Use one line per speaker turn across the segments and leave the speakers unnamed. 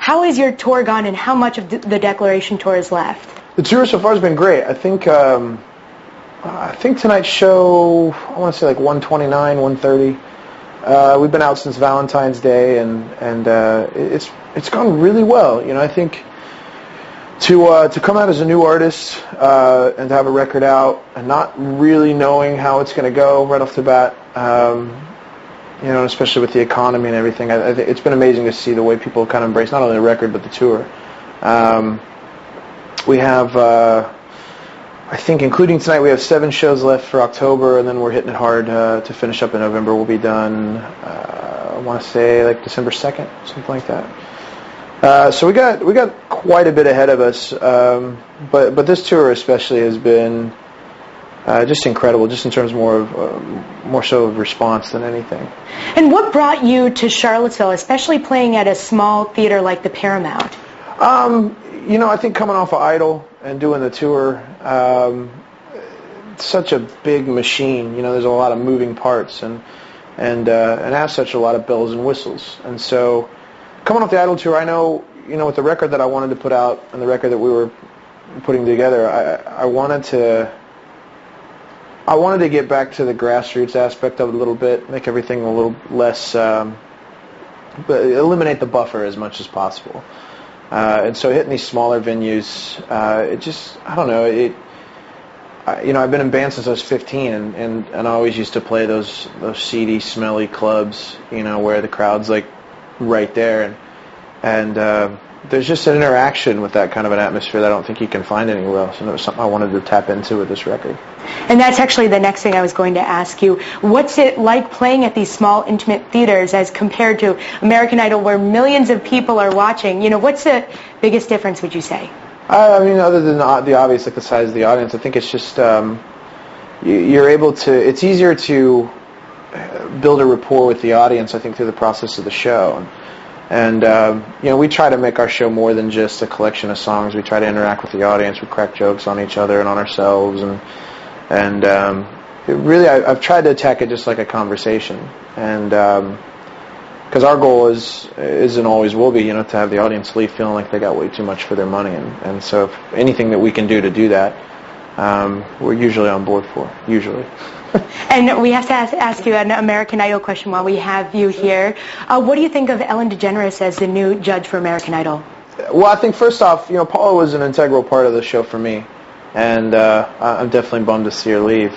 How has your tour gone, and how much of the Declaration tour is left?
The tour so far has been great. I think tonight's show, I want to say like 129, 130. We've been out since Valentine's Day, and it's gone really well. You know, I think to come out as a new artist and to have a record out and not really knowing how it's going to go right off the bat, you know, especially with the economy and everything, I think it's been amazing to see the way people kind of embrace not only the record but the tour. We have, I think, including tonight, we have 7 shows left for October, and then we're hitting it hard to finish up in November. We'll be done, I want to say, like December 2nd, something like that. So we got quite a bit ahead of us, but this tour especially has been just incredible, just in terms more so of response than anything.
And what brought you to Charlottesville, especially playing at a small theater like the Paramount?
You know, I think coming off of Idol and doing the tour, it's such a big machine. You know, there's a lot of moving parts, and as such, a lot of bells and whistles. And so, coming off the Idol tour, I know, you know, with the record that I wanted to put out and the record that we were putting together, I wanted to get back to the grassroots aspect of it a little bit, make everything a little less, but eliminate the buffer as much as possible. And so hitting these smaller venues, it just, I don't know, you know, I've been in bands since I was 15, and I always used to play those seedy, smelly clubs, you know, where the crowd's like right there, and there's just an interaction with that kind of an atmosphere that I don't think you can find anywhere else, and it was something I wanted to tap into with this record.
And that's actually the next thing I was going to ask you. What's it like playing at these small, intimate theaters as compared to American Idol, where millions of people are watching? You know, what's the biggest difference, would you say?
I mean, other than the obvious, like the size of the audience, I think it's just you're able to. It's easier to build a rapport with the audience, I think, through the process of the show. And you know, we try to make our show more than just a collection of songs. We try to interact with the audience. We crack jokes on each other and on ourselves, and really, I've tried to attack it just like a conversation. And because our goal is and always will be, you know, to have the audience leave feeling like they got way too much for their money. And so, if anything that we can do to do that, we're usually on board for. Usually.
And we have to ask you an American Idol question while we have you here. What do you think of Ellen DeGeneres as the new judge for American Idol?
Well, I think first off, you know, Paula was an integral part of the show for me, and I'm definitely bummed to see her leave.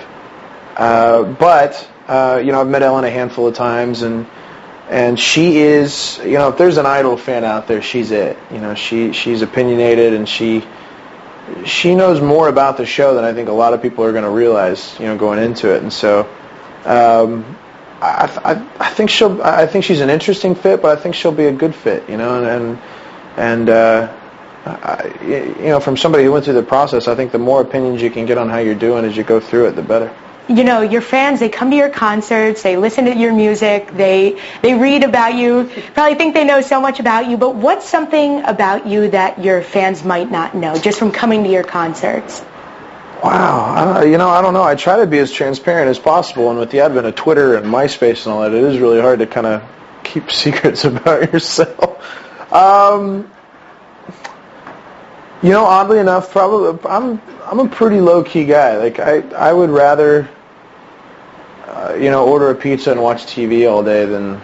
But you know, I've met Ellen a handful of times, and she is, you know, if there's an Idol fan out there, she's it. You know, she's opinionated, and she knows more about the show than I think a lot of people are going to realize, you know, going into it. And so, I think she's an interesting fit, but I think she'll be a good fit, you know. And you know, from somebody who went through the process, I think the more opinions you can get on how you're doing as you go through it, the better.
You know, your fans, they come to your concerts, they listen to your music, they read about you, probably think they know so much about you, but what's something about you that your fans might not know just from coming to your concerts?
Wow, you know, I don't know. I try to be as transparent as possible, and with the advent of Twitter and MySpace and all that, it is really hard to kind of keep secrets about yourself. You know, oddly enough, probably I'm a pretty low-key guy. Like, I would rather you know, order a pizza and watch TV all day than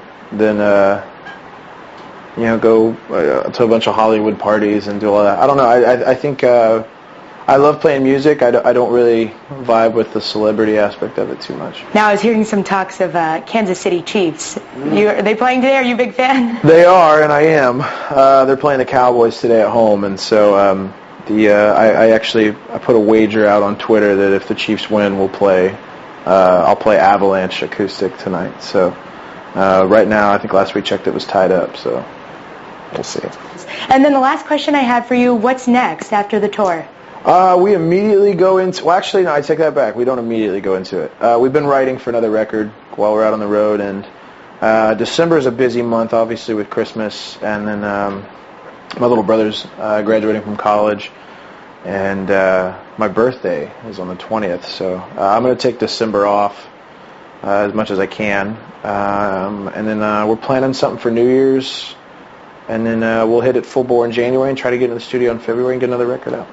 you know, go to a bunch of Hollywood parties and do all that. I don't know. I think I love playing music. I don't really vibe with the celebrity aspect of it too much. Now,
I was hearing some talks of Kansas City Chiefs. Are they playing today? Are you a big fan?
They are, and I am. They're playing the Cowboys today at home, and so I put a wager out on Twitter that if the Chiefs win, I'll play Avalanche acoustic tonight. So right now, I think last we checked it was tied up. So we'll see.
And then the last question I had for you: what's next after the tour?
We immediately go into... Well, actually, no, I take that back. We don't immediately go into it. We've been writing for another record while we're out on the road, and December is a busy month, obviously, with Christmas, and then my little brother's graduating from college, and my birthday is on the 20th, so I'm going to take December off as much as I can, and then we're planning something for New Year's, and then we'll hit it full bore in January and try to get into the studio in February and get another record out.